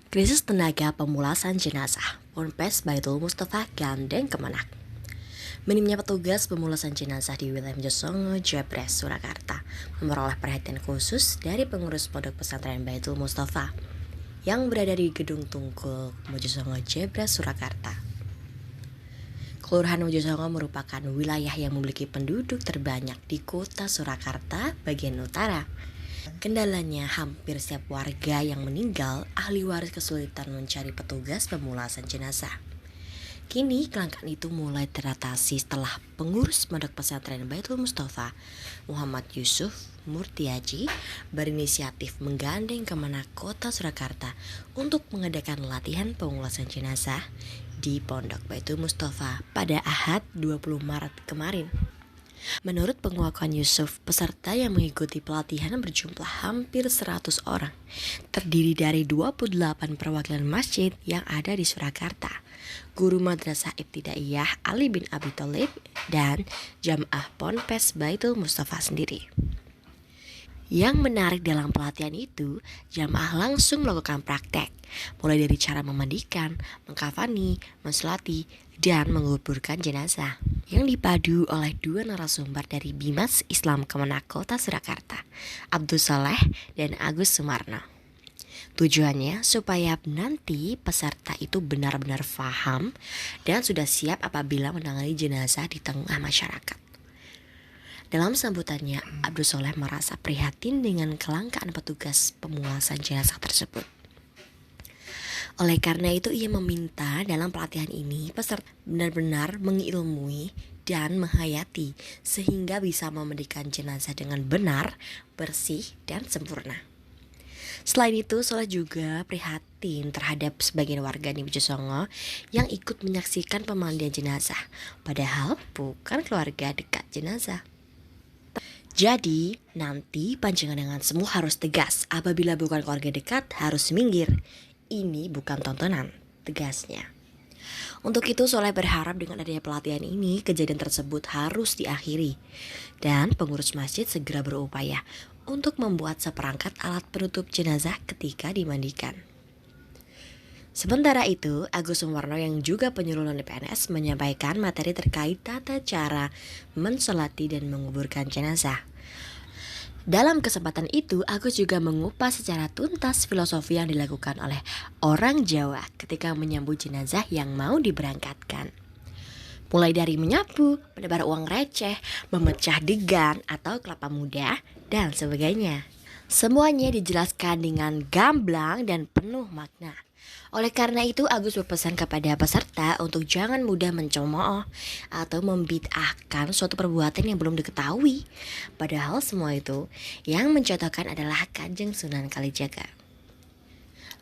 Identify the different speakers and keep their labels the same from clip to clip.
Speaker 1: Krisis tenaga pemulasan jenazah, Ponpes Baitul Mustafa gandeng Kemenak. Minimnya petugas pemulasan jenazah di wilayah Mojosongo, Jebres, Surakarta memperoleh perhatian khusus dari pengurus Pondok Pesantren Baitul Mustafa yang berada di Gedung Tungkul, Mojosongo, Jebres, Surakarta. Kelurahan Mojosongo merupakan wilayah yang memiliki penduduk terbanyak di kota Surakarta bagian utara. Kendalanya, hampir setiap warga yang meninggal, ahli waris kesulitan mencari petugas pemulasan jenazah. Kini kelangkaan itu mulai teratasi setelah pengurus Pondok Pesantren Baitul Mustafa, Muhammad Yusuf Murtiaji, berinisiatif menggandeng Kemenak Kota Surakarta untuk mengadakan latihan pemulasan jenazah di Pondok Baitul Mustafa pada Ahad 20 Maret kemarin. Menurut pengakuan Yusuf, peserta yang mengikuti pelatihan berjumlah hampir 100 orang, terdiri dari 28 perwakilan masjid yang ada di Surakarta, guru madrasah Ibtidaiyah Ali bin Abi Thalib, dan jamaah Ponpes Baitul Mustafa sendiri. Yang menarik dalam pelatihan itu, jamaah langsung melakukan praktek, mulai dari cara memandikan, mengkafani, mensolati, dan menguburkan jenazah, yang dipadu oleh dua narasumber dari Bimas Islam Kemenak Kota Surakarta, Abdul Saleh dan Agus Sumarno. Tujuannya supaya nanti peserta itu benar-benar paham dan sudah siap apabila menangani jenazah di tengah masyarakat. Dalam sambutannya, Abdul Soleh merasa prihatin dengan kelangkaan petugas pemulasan jenazah tersebut. Oleh karena itu, ia meminta dalam pelatihan ini peserta benar-benar mengilmui dan menghayati sehingga bisa memandikan jenazah dengan benar, bersih, dan sempurna. Selain itu, Soleh juga prihatin terhadap sebagian warga di Mojosongo yang ikut menyaksikan pemandian jenazah, padahal bukan keluarga dekat jenazah. Jadi, nanti panjenengan semua harus tegas. Apabila bukan keluarga dekat, harus minggir. Ini bukan tontonan, tegasnya. Untuk itu, Soleh berharap dengan adanya pelatihan ini, kejadian tersebut harus diakhiri. Dan pengurus masjid segera berupaya untuk membuat seperangkat alat penutup jenazah ketika dimandikan. Sementara itu, Agus Sumarno yang juga penyuluh PNS menyampaikan materi terkait tata cara mensolati dan menguburkan jenazah. Dalam kesempatan itu, Agus juga mengupas secara tuntas filosofi yang dilakukan oleh orang Jawa ketika menyambut jenazah yang mau diberangkatkan. Mulai dari menyapu, menebar uang receh, memecah degan atau kelapa muda, dan sebagainya. Semuanya dijelaskan dengan gamblang dan penuh makna. Oleh karena itu, Agus berpesan kepada peserta untuk jangan mudah mencemooh atau membid'ahkan suatu perbuatan yang belum diketahui. Padahal semua itu yang mencontohkan adalah Kanjeng Sunan Kalijaga.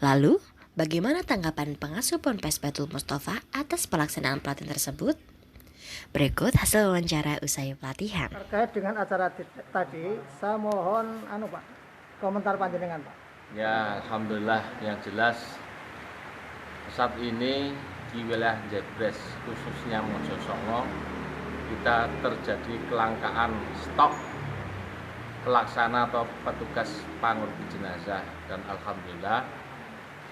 Speaker 1: Lalu, bagaimana tanggapan pengasuh Ponpes Baitul Mustafa atas pelaksanaan pelatihan tersebut? Berikut hasil wawancara usai pelatihan.
Speaker 2: Terkait dengan acara tadi, saya mohon Pak, komentar panjenengan, Pak.
Speaker 3: Ya, alhamdulillah, yang jelas saat ini di wilayah Jebres khususnya Mojosongo kita terjadi kelangkaan stok pelaksana atau petugas pengurus jenazah, dan alhamdulillah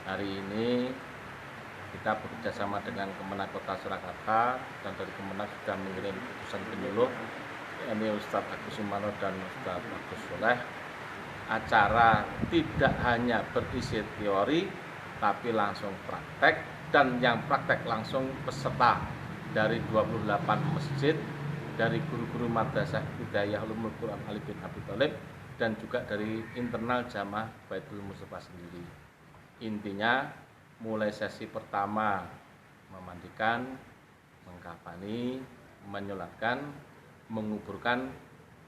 Speaker 3: hari ini kita bekerjasama dengan Kemenak Kota Surakarta, dan dari Kemenak sudah mengirim utusan penyuluh, ini Ustadz Agus Sumarno dan Ustadz Abdul Soleh. Acara tidak hanya berisi teori tapi langsung praktek, dan yang praktek langsung peserta dari 28 masjid, dari guru-guru madrasah Ibtidaiyah Ulumul Quran Ali bin Abi Thalib, dan juga dari internal jamaah Baitul Mustafa sendiri. Intinya mulai sesi pertama memandikan, mengkafani, menyolatkan, menguburkan,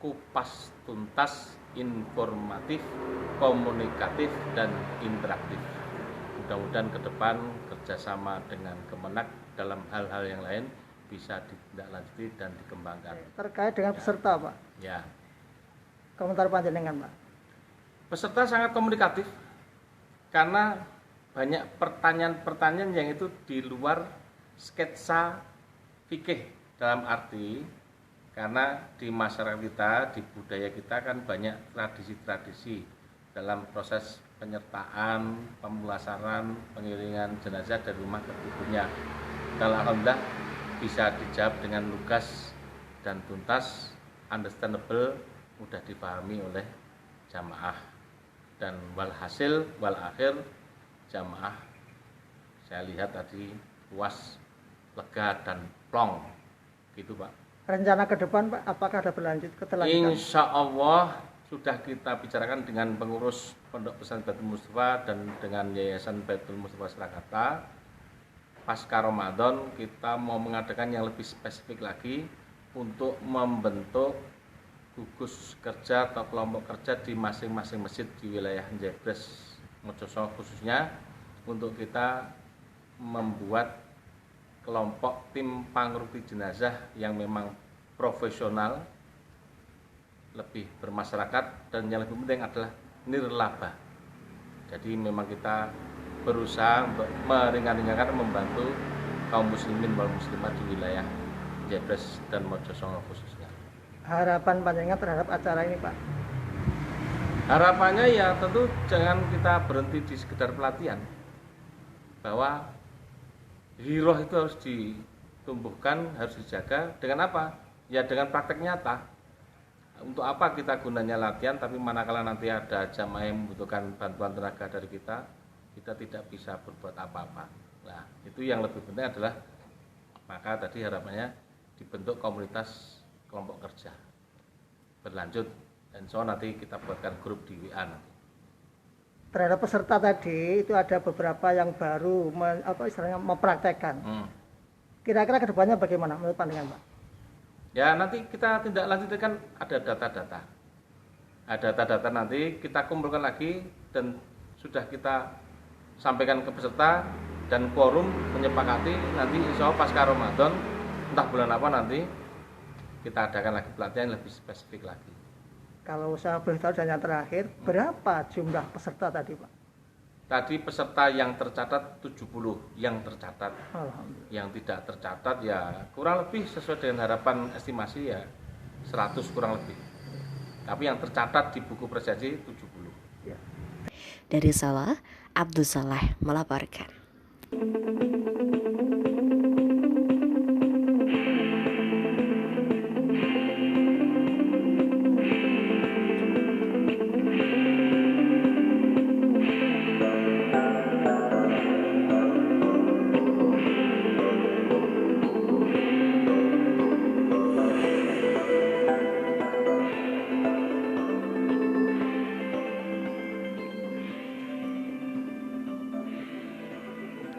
Speaker 3: kupas tuntas, informatif, komunikatif, dan interaktif. Mudah-mudahan ke depan kerjasama dengan Kemenak dalam hal-hal yang lain bisa ditindaklanjuti dan dikembangkan.
Speaker 2: Terkait dengan peserta, Pak.
Speaker 3: Ya.
Speaker 2: Komentar panjenengan, Pak.
Speaker 3: Peserta sangat komunikatif karena banyak pertanyaan-pertanyaan yang itu di luar sketsa fikih, dalam arti karena di masyarakat kita, di budaya kita kan banyak tradisi-tradisi dalam proses penyertaan, pemulasaran, pengiringan jenazah dari rumah ke kuburnya. Dan alhamdulillah bisa dijawab dengan lugas dan tuntas, understandable, mudah dipahami oleh jamaah. Dan walhasil, walakhir, jamaah saya lihat tadi puas, lega dan plong, gitu Pak.
Speaker 2: Rencana ke depan Pak, apakah ada berlanjut ketelanjutan?
Speaker 3: Insya Allah sudah kita bicarakan dengan pengurus Pondok Pesantren Baitul Mustafa dan dengan Yayasan Baitul Mustafa Surakarta. Pasca Ramadan kita mau mengadakan yang lebih spesifik lagi untuk membentuk gugus kerja atau kelompok kerja di masing-masing masjid di wilayah Jebres Mojosongo khususnya, untuk kita membuat kelompok tim pangruti jenazah yang memang profesional, lebih bermasyarakat, dan yang lebih penting adalah nirlaba. Jadi memang kita berusaha untuk meringan-ringankan, membantu kaum muslimin wal muslimat di wilayah Jebres dan Mojosongo khususnya.
Speaker 2: Harapan panjenengan terhadap acara ini Pak?
Speaker 3: Harapannya ya tentu jangan kita berhenti di sekedar pelatihan, bahwa hiroh itu harus ditumbuhkan, harus dijaga. Dengan apa? Ya dengan praktek nyata. Untuk apa kita gunanya latihan, tapi manakala nanti ada jamaah yang membutuhkan bantuan tenaga dari kita tidak bisa berbuat apa-apa. Nah, itu yang lebih penting adalah, maka tadi harapannya dibentuk komunitas kelompok kerja berlanjut, dan nanti kita buatkan grup di WA nanti.
Speaker 2: Terhadap peserta tadi itu ada beberapa yang baru istilahnya mempraktekkan. Kira-kira kedepannya bagaimana menurut pandangan Pak?
Speaker 3: Ya nanti kita tindak lanjutkan, ada data-data. Ada data-data nanti kita kumpulkan lagi dan sudah kita sampaikan ke peserta, dan quorum menyepakati nanti insya Allah pasca Ramadan, entah bulan apa nanti kita adakan lagi pelatihan lebih spesifik lagi.
Speaker 2: Kalau saya boleh tahu dan yang terakhir, berapa jumlah peserta tadi Pak?
Speaker 3: Tadi peserta yang tercatat 70 yang tercatat.
Speaker 2: Alhamdulillah.
Speaker 3: Yang tidak tercatat ya kurang lebih sesuai dengan harapan estimasi ya 100 kurang lebih. Tapi yang tercatat di buku prestasi 70.
Speaker 2: Ya.
Speaker 1: Dari Solo, Abdul Saleh melaporkan.